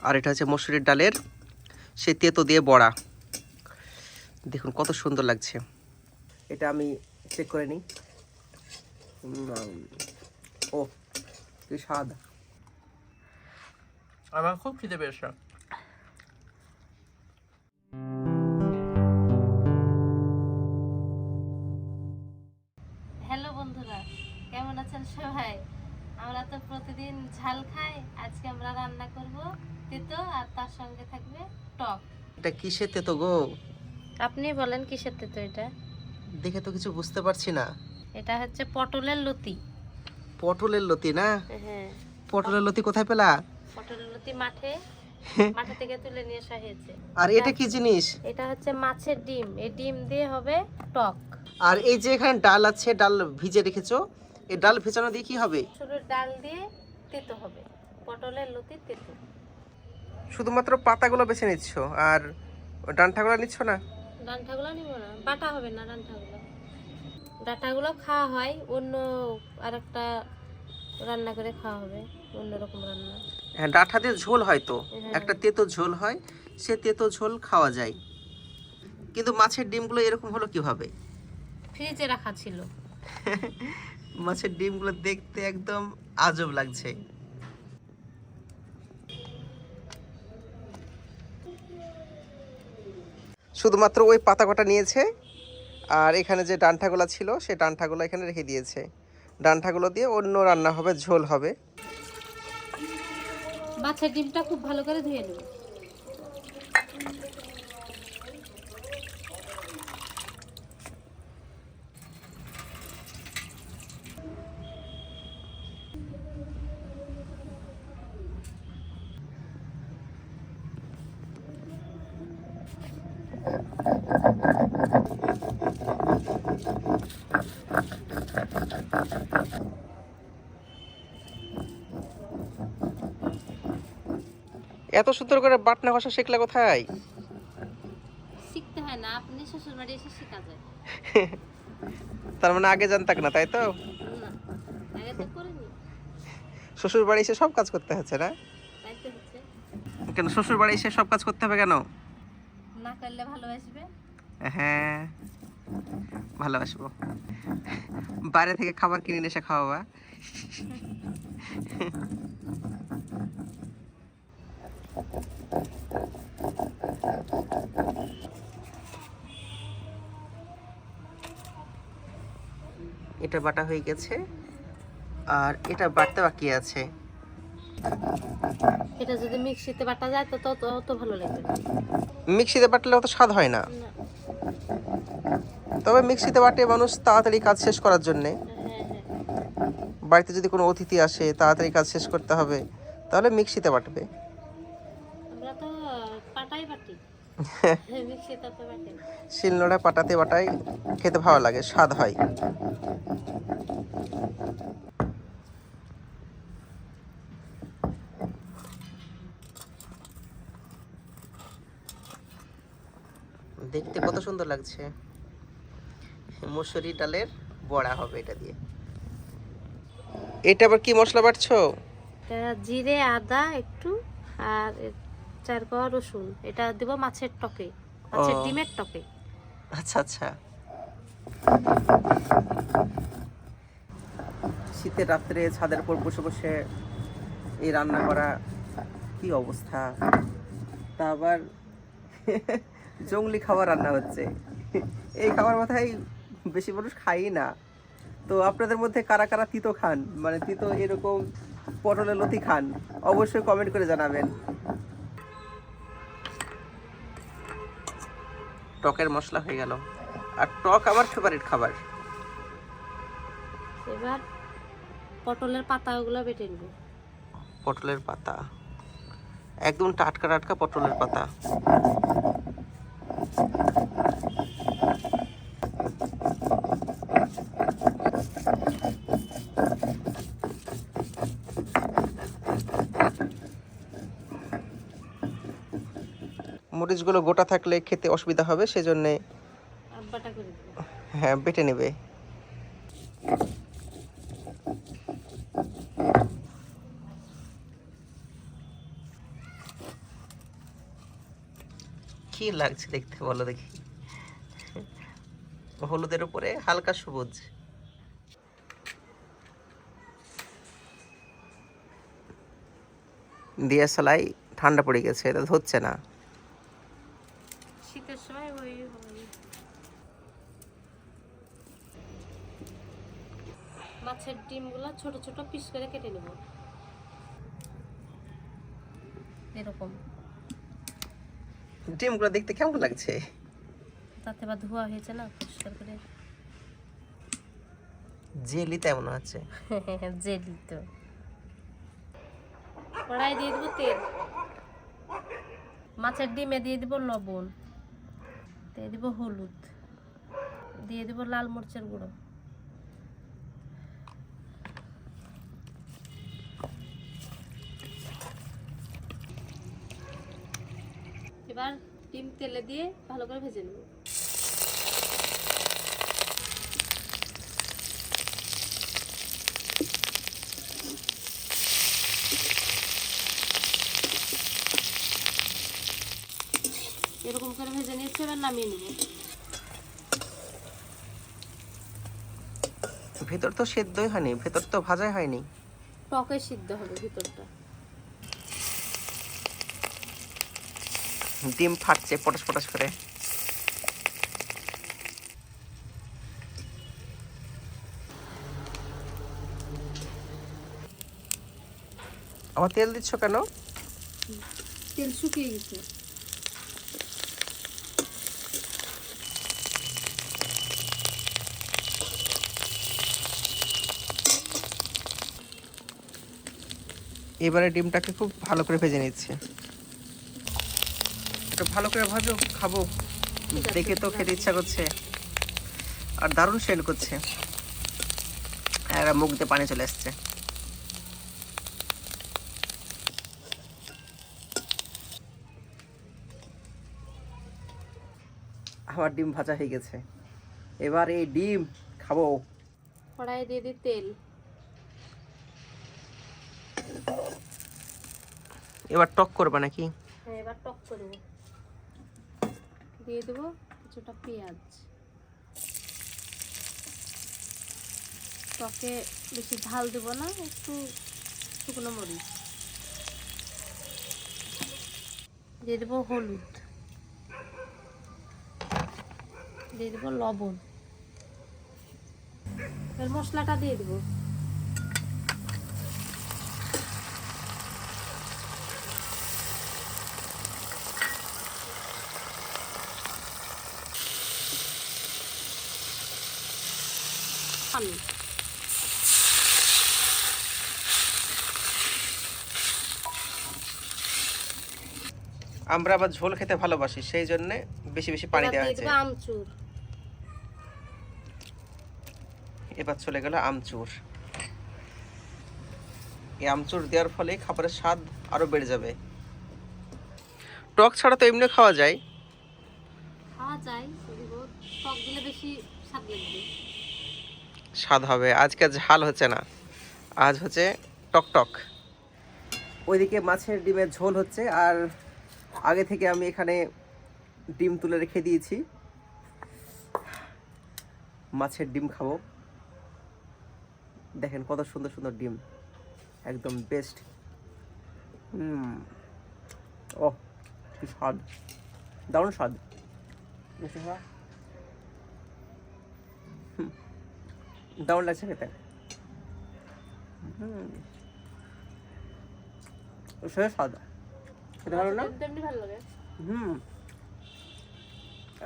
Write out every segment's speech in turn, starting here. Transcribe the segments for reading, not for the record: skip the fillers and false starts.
আর এটা হচ্ছে মসুরির ডালের সে তেতো দিয়ে বড়া। দেখুন কত সুন্দর লাগছে। এটা আমি চেক করে নিই। ও কি স্বাদ! আমার খুব খিদে পেয়েছে। হ্যালো বন্ধুরা, কেমন আছেন সবাই? আমরা তো প্রতিদিন ঝাল খাই, আজকে আমরা রান্না করব তেতো আর তার সঙ্গে থাকবে টক। এটা কিসের তেতো গো? আপনি বলেন কিসের তেতো এটা? দেখে তো কিছু বুঝতে পারছি না। এটা হচ্ছে পটলের লতি। পটলের লতি না? হ্যাঁ, পটলের লতি কোথায় পেলা? পটলের লতি মাঠে থেকে তুলে নিয়ে আসা হয়েছে। আর এটা কি জিনিস? এটা হচ্ছে মাছের ডিম, এই ডিম দিয়ে হবে টক। আর এই যে এখানে ডাল আছে, ডাল ভিজে রেখেছো, এই ডাল ভেজানো দিয়ে কি হবে? মসুরের ডাল দিয়ে তেতো হবে, পটলের লতি তেতো। শুধুমাত্র পাতাগুলো বেছে নিচ্ছ আর ডাঁটাগুলো নিচ্ছ না? ডাঁটাগুলো নিব না, বাটা হবে না ডাঁটাগুলো। ডাঁটাগুলো খাওয়া হয়, অন্য আরেকটা রান্না করে খাওয়া হবে, অন্যরকম রান্না। হ্যাঁ, ডাঁটা দিয়ে ঝোল হয় তো, হ্যাঁ। একটা তেতো ঝোল হয়, সে তেতো ঝোল খাওয়া যায়। কিন্তু মাছের ডিমগুলো এরকম হলো কিভাবে? ফ্রিজে রাখা ছিল। মাছের ডিমগুলো দেখতে একদম আজব লাগছে। শুধুমাত্র ওই পাতা কটা নিয়েছে আর এখানে যে ডাঁটাগুলো ছিল সে ডাঁটাগুলো এখানে রেখে দিয়েছে। ডাঁটাগুলো দিয়ে অন্য রান্না হবে, ঝোল হবে। মাছের ডিমটা খুব ভালো করে ধুয়ে নেব। এত সুন্দর করে বাটনা কষা শিখলা কোথায়? শিখতে হয় না, আপনি শ্বশুর বাড়ি এসে শেখা যায়। তার মানে আগে জানতাক না, তাই তো? না, আগে তো করিনি, শ্বশুর বাড়ি এসে সব কাজ করতে হচ্ছে না? তাই তো হচ্ছে। কেন শ্বশুর বাড়ি এসে সব কাজ করতে হবে কেন? না করলে ভালোবাসবে। হ্যাঁ, ভালোবাসবো। বাইরে থেকে খাবার কিনে এসে খাওয়াবা। এটা বাটা হয়ে গেছে আর এটা বাটতে বাকি আছে। এটা যদি মিক্সিতে বাটা যায় তো তত ভালো লাগবে না। মিক্সিতে বাটলে অত স্বাদ হয় না। না। তবে মিক্সিতে বাটে মানুষ তাড়াতাড়ি কাজ শেষ করার জন্যে। হ্যাঁ হ্যাঁ, বাড়িতে যদি কোনো অতিথি আসে, তাড়াতাড়ি কাজ শেষ করতে হবে, তাহলে মিক্সিতে বাটবে। আমরা তো পাটাই বাটি, মিক্সিতে তো বাটি না। শিলনোড়া পাটাতে বাটাই খেতে ভালো লাগে, স্বাদ হয়। দেখতে কত সুন্দর লাগছে। মসুরি ডালের বড়া হবে এটা দিয়ে। এটা আবার কি মশলা বাটছো? এটা জিরে আদা একটু আর 4 কোয়া রসুন, এটা দেব মাছের টকে, মাছের ও। ডিমের টকে। আচ্ছা আচ্ছা। শীতের রাত্রে ছাদের উপর বসে বসে এই রান্না করা, কি অবস্থা! তা আবার জঙ্গলি খাবার রান্না হচ্ছে। এই খাবার মাথায় বেশি মানুষ খাই না। তো আপনাদের মধ্যে কারা কারা তিতো খান, মানে তিতো এরকম পটলের লতি খান, অবশ্যই কমেন্ট করে জানাবেন। টকের মশলা হয়ে গেল। আর টক আমার ফেভারিট খাবার। এবার পটলের পাতাগুলো বেটে নেব। পটলের পাতা একদম টাটকা টাটকা পটলের পাতা। মরিচগুলো গোটা থাকলে খেতে অসুবিধা হবে, সেজন্যে বাটা করে দেব। হ্যাঁ বেটে নেবে। কি লাগছে দেখতে বলো দেখি। হলুদের উপরে হালকা সবুজ। দিয়া সালাই ঠান্ডা পড়ে গেছে, এটা হচ্ছে না। শীতের সময় ওই হয়। মাছের ডিমগুলো ছোট ছোট পিস করে কেটে নেব এরকম। ডিমগুলো দেখতে কেমন লাগছে? তাতে বা ধোয়া হয়েছে না পরিষ্কার করে। জেলি তেমন আছে। জেলি তো। কড়াই দিয়ে দেবো তেল, মাছের ডিমে দিয়ে দিব লবণ, দিয়ে দিব হলুদ, দিয়ে দিব লাল মরিচের গুঁড়ো, এবার ডিম তেলে দিয়ে ভালো করে ভেজে নেব। এরকম করে ভেজে নিয়েছি, এবার নামিয়ে নেব। ভেতর তো সেদ্ধই হয়নি, ভেতর তো ভাজাই হয়নি। টকে সিদ্ধ হবে ভিতরটা। ডিম ফাটছে পটাশ পটাশ করে। আবার তেল দিচ্ছ কেন? তেল শুকিয়ে গেছে। এবারে ডিমটাকে খুব ভালো করে ভেজে নিচ্ছে। একটু ভালো করে ভাজো, খাবো। দেখে তো খেতে ইচ্ছা করছে, আর দারুণ সেন্ট করছে। আর মুখ দিয়ে পানি চলে আসছে। আমার ডিম ভাজা হয়ে গেছে, এবার এই ডিম খাবো। কড়াইয়ে দিয়ে দিই তেল, এবার টক করবে নাকি? হ্যাঁ এবার টক করব। দিয়ে দেবো কিছুটা পেঁয়াজ। টকে বেশি ঝাল দেবো না, একটু শুকনো মরিচ দিয়ে দেবো, হলুদ দিয়ে দেবো, লবণ। এবার মশলাটা দিয়ে দেবো। পানি আমরা আবার ঝোল খেতে ভালোবাসি, সেই জন্য বেশি বেশি পানি দেওয়া হয়েছে। আমচুর, এবার চলে গেল আমচুর। এই আমচুর দেওয়ার ফলে খাবারের স্বাদ আরো বেড়ে যাবে। টক ছাড়া তো এমনি খাওয়া যায়। খাওয়া যায়, টক দিলে বেশি স্বাদ লাগবে। স্বাদ হবে। আজকে ঝাল হচ্ছে না, আজ হচ্ছে টক টক। ওইদিকে মাছের ডিমের ঝোল হচ্ছে, আর আগে থেকে আমি এখানে ডিম তুলে রেখে দিয়েছি। মাছের ডিম খাবো। দেখেন কত সুন্দর সুন্দর ডিম, একদম বেস্ট। ও কি স্বাদ, দারুণ স্বাদ। দারুণ লাগছে খেতে। সে স্বাদ খেতে ভালো না? তেমনি ভালো লাগে।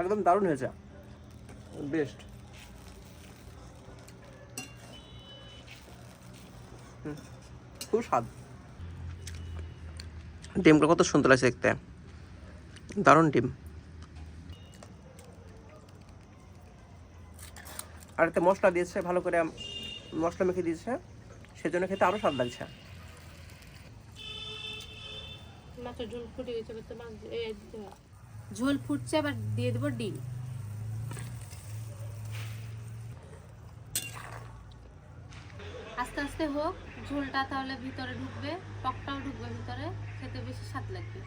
একদম দারুণ হয়েছে, বেস্ট। খুব স্বাদ। ডিমটা কত সুন্দর লাগছে দেখতে, দারুণ ডিম। আর এতে মশলা দিয়েছে, ভালো করে মশলা মেখে দিয়েছে, সেজন্য খেতে আরো স্বাদ লাগছে। মাছের ঝোল ফুটে গেছে, এবার তো মাছ দিতে হবে। ঝোল ফুটছে, এবার দিয়ে দেবো ডিম। আস্তে আস্তে হোক ঝোলটা, তাহলে ভিতরে ঢুকবে, টকটাও ঢুকবে ভিতরে, খেতে বেশি স্বাদ লাগবে।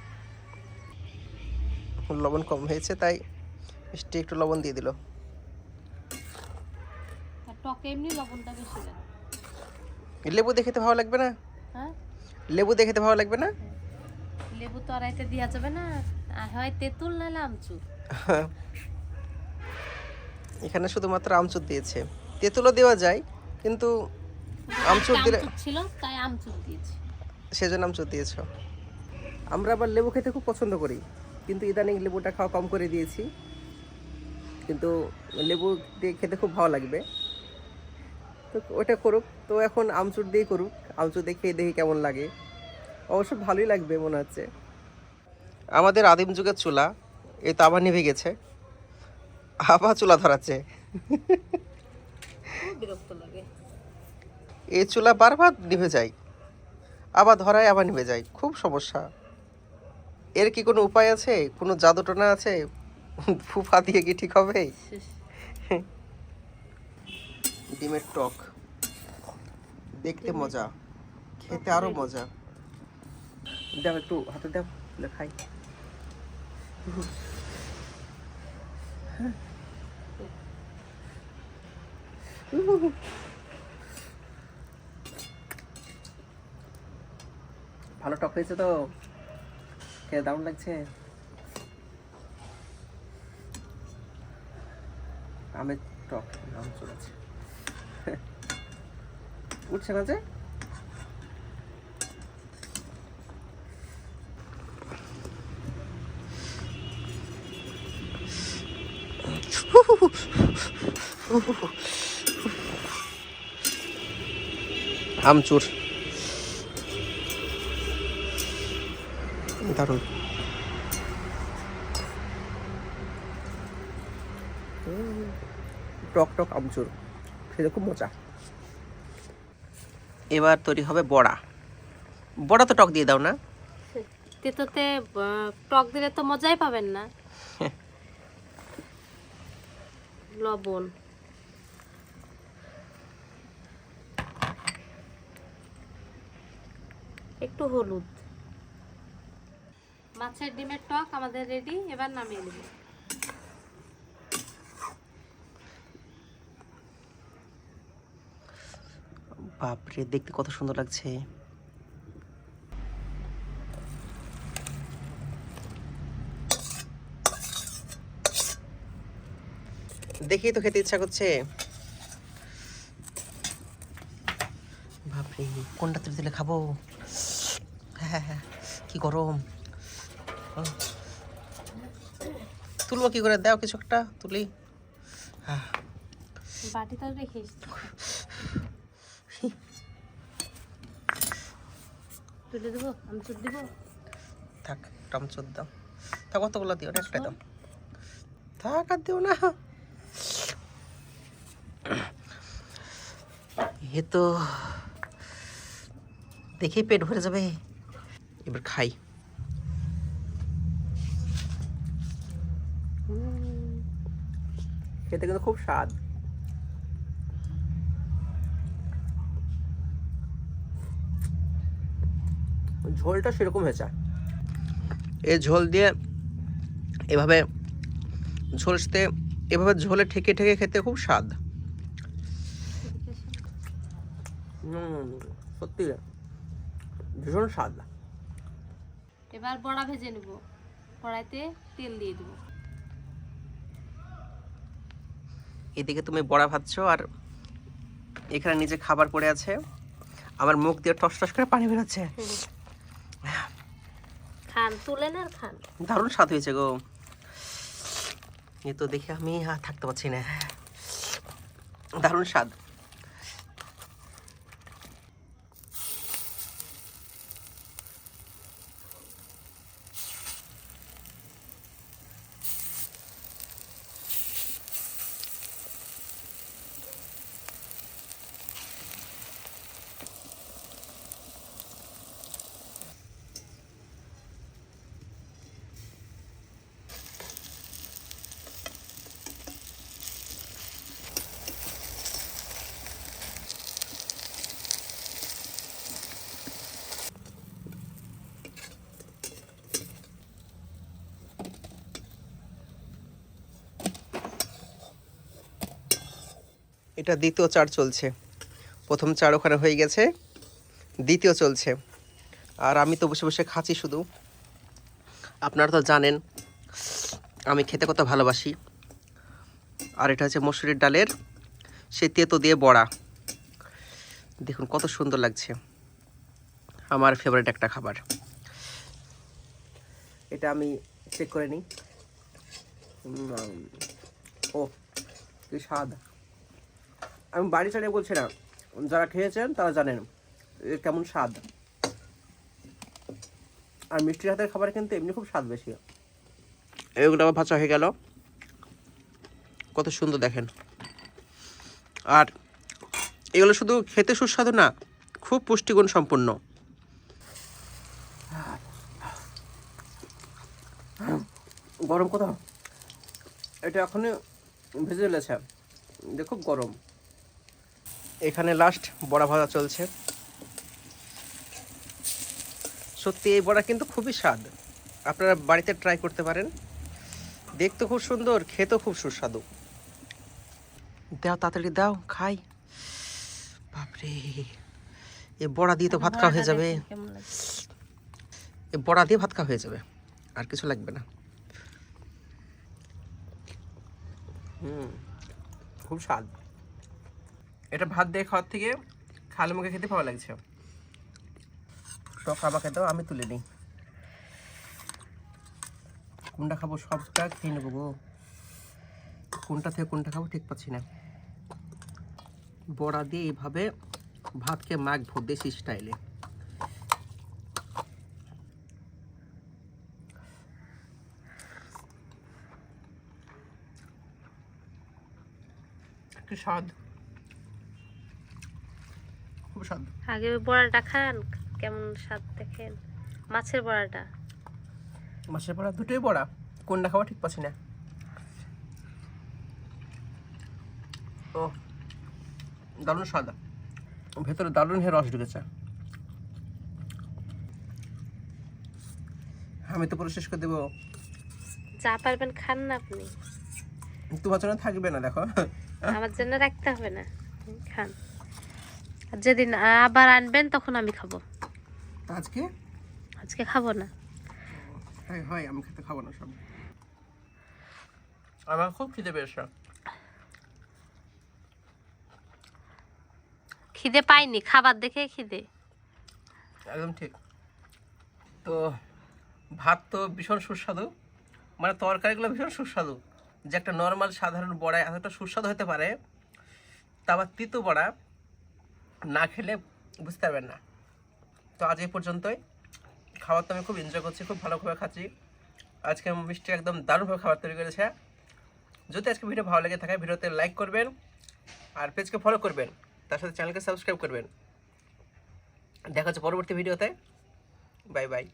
লবণ কম হয়েছে, তাই মিষ্টি একটু লবণ দিয়ে দিল। আর টকে এমনি লবণটা বেশি লাগে। লেবু দিয়ে খেতে ভালো লাগবে না? হ্যাঁ, লেবু দিয়ে খেতে ভালো লাগবে না? লেবু তো আর এতে দেওয়া যাবে না, আর হয় তেঁতুল নাহলে আমচুর। এখানে শুধুমাত্র আমচুর দিয়েছে, তেঁতুলও দেওয়া যায়, কিন্তু আমচুর দিলে আমচুর ছিল তাই আমচুর দিয়েছি। সেজন্য আমচুর দিয়েছ। আমরা আবার লেবু খেতে খুব পছন্দ করি, কিন্তু ইদানিং লেবুটা খাওয়া কম করে দিয়েছি। কিন্তু লেবু দিয়ে খেতে খুব ভালো লাগবে, তো ওটা করুক। তো এখন আমচুর দিয়েই করুক, আমচুর দিয়ে খেয়ে দেখি কেমন লাগে। অবশ্য ভালোই লাগবে মনে হচ্ছে। আমাদের আদিম যুগের চুলা এই তো আবার নিভে গেছে, আবার চুলা ধরাচ্ছে। খুব বিরক্ত লাগে। এই চুলা বারবার নিভে যায়, আবার ধরায় আবার নিভে যায়, খুব সমস্যা। এর কি কোনো উপায় আছে, কোনো জাদুটোনা আছে? ফুফা দিয়ে কি ঠিক হবে? ডিমের টক দেখতে মজা, খেতে আরো মজা। দাও একটু হাতে দাও, খাই। ভালো টক হয়েছে তো, খেতে দারুণ লাগছে। আমের টক নাম চলেছে। উঠছে না যে? আমচুর দারুণ। টক টক আমচুর খেতে খুব মজা। এবার তৈরি হবে বড়া। বড়া তো টক দিয়ে দাও না? তেতোতে টক দিলে তো মজাই পাবেন না। লবণ, একটু হলুদ। মাছের ডিমের টক আমাদের রেডি, এবার নামিয়ে নেব। বাপরে, দেখতে কত সুন্দর লাগছে। দেখেই তো খেতে ইচ্ছা করছে। বাপরে, কোনটা তুলে দিলে খাবো? হ্যাঁ হ্যাঁ, কি গরম। তুলবো কি করে? দাও কিছু একটা তুলি। বাটি তো রেখে এসেছি। তুলে দেবো, আমচুর দিব। থাক, আমচুর দাও। তা কতগুলো দিও? একটা দাও। থাক, আর দিও না। এ তো দেখেই পেট ভরে যাবে। এবার খাই। খেতে কিন্তু খুব স্বাদ। ঝোলটা সেরকম হয়েছে। এই ঝোল দিয়ে এভাবে ঝোলতে, এভাবে ঝোলে ঠেকে ঠেকে খেতে খুব স্বাদ। সত্যি ভীষণ স্বাদ। এবার বড়া ভেজে নেব। কড়াইতে তেল দিয়ে দেবো। এদিকে তুমি বড়া ভাজছো আর এখানে নিচে খাবার পড়ে আছে। আমার মুখ দিয়ে টস টস করে পানি বেরোচ্ছে। খান, তুলেন আর খান। দারুণ স্বাদ হয়েছে গো। এ তো দেখে আমি আর থাকতে পারছি না, দারুণ স্বাদ। এটা দ্বিতীয় চার চলছে। প্রথম চার ওখানে হয়ে গেছে, দ্বিতীয় চলছে। আর আমি তো বসে বসে খাচ্ছি শুধু। আপনারা তো জানেন আমি খেতে কত ভালোবাসি। আর এটা হচ্ছে মসুরির ডালের সে তেতো দিয়ে বড়া। দেখুন কত সুন্দর লাগছে, আমার ফেভারিট একটা খাবার। এটা আমি চেক করে নিই। ও কি স্বাদ! আমি বাড়ি ছাড়িয়ে বলছি না, যারা খেয়েছেন তারা জানেন এর কেমন স্বাদ। আর মিষ্টির হাতের খাবার কিন্তু এমনি খুব স্বাদ বেশি। এগুলো আবার ভাজা হয়ে গেল, কত সুন্দর দেখেন। আর এগুলো শুধু খেতে সুস্বাদু না, খুব পুষ্টিগুণ সম্পন্ন। গরম কোথাও, এটা এখনই ভেজে ফেলেছে, খুব গরম। এখানে লাস্ট বড়া ভাজা চলছে। সত্যি এই বড়া কিন্তু খুবই স্বাদ, আপনারা বাড়িতে ট্রাই করতে পারেন। দেখতে খুব সুন্দর, খেতেও খুব সুস্বাদু। দাও তাড়াতাড়ি দাও, খাই। বাপরে, এ বড়া দিয়ে তো ভাত খাওয়া হয়ে যাবে। এ বড়া দিয়ে ভাত খাওয়া হয়ে যাবে, আর কিছু লাগবে না। খুব স্বাদ। এটা ভাত দিয়ে খাওয়ার থেকে খালি মুখে খেতে ভালো লাগছে। টক আমাকে দাও, আমি তুলে নিই। কোনটা খাবো, সবটা খেয়ে নেবো গো। কোনটা থেকে কোনটা খাবো ঠিক পাচ্ছি না। বড়া দিয়ে এইভাবে ভাতকে মাখবো দেশি স্টাইলে। কি স্বাদ, খুব স্বাদ। আগে বড়াটা খান, কেমন স্বাদ দেখেন। মাছের বড়াটা, মাছের বড়া, দুটোই বড়া, কোনটা খাবো ঠিক পাচ্ছি না। ও দারুণ স্বাদ, ভেতরে দারুণ হয়ে রস ঢুকেছে। আমি তো পুরো শেষ করে দেবো। যা পারবেন খান না আপনি, তোমার জন্য থাকবে না, দেখো। আমার জন্য রাখতে হবে না, খান। আর যেদিন আবার আনবেন তখন আমি খাবো। আজকে আজকে খাবো না। হয় আমি খেতে খাবো না সব। আমার খুব খিদে পেয়েছে। খিদে পাইনি, খাবার দেখে খিদে। একদম ঠিক। তো ভাত তো ভীষণ সুস্বাদু, মানে তরকারিগুলো ভীষণ সুস্বাদু। যে একটা নর্মাল সাধারণ বড়া এতটা সুস্বাদু হতে পারে, তা আবার তিতো বড়া না খেলে বুঝতে পারবেন না। তো আজ এই পর্যন্তই। খাবার তো আমি খুব এনজয় করছি, খুব ভালোভাবে খাচ্ছি। আজকে মিষ্টি একদম দারুণভাবে খাবার তৈরি করেছে। যদি আজকে ভিডিও ভালো লেগে থাকে, ভিডিওতে লাইক করবেন আর পেজকে ফলো করবেন, তার সাথে চ্যানেলকে সাবস্ক্রাইব করবেন। দেখা হচ্ছে পরবর্তী ভিডিওতে। Bye bye.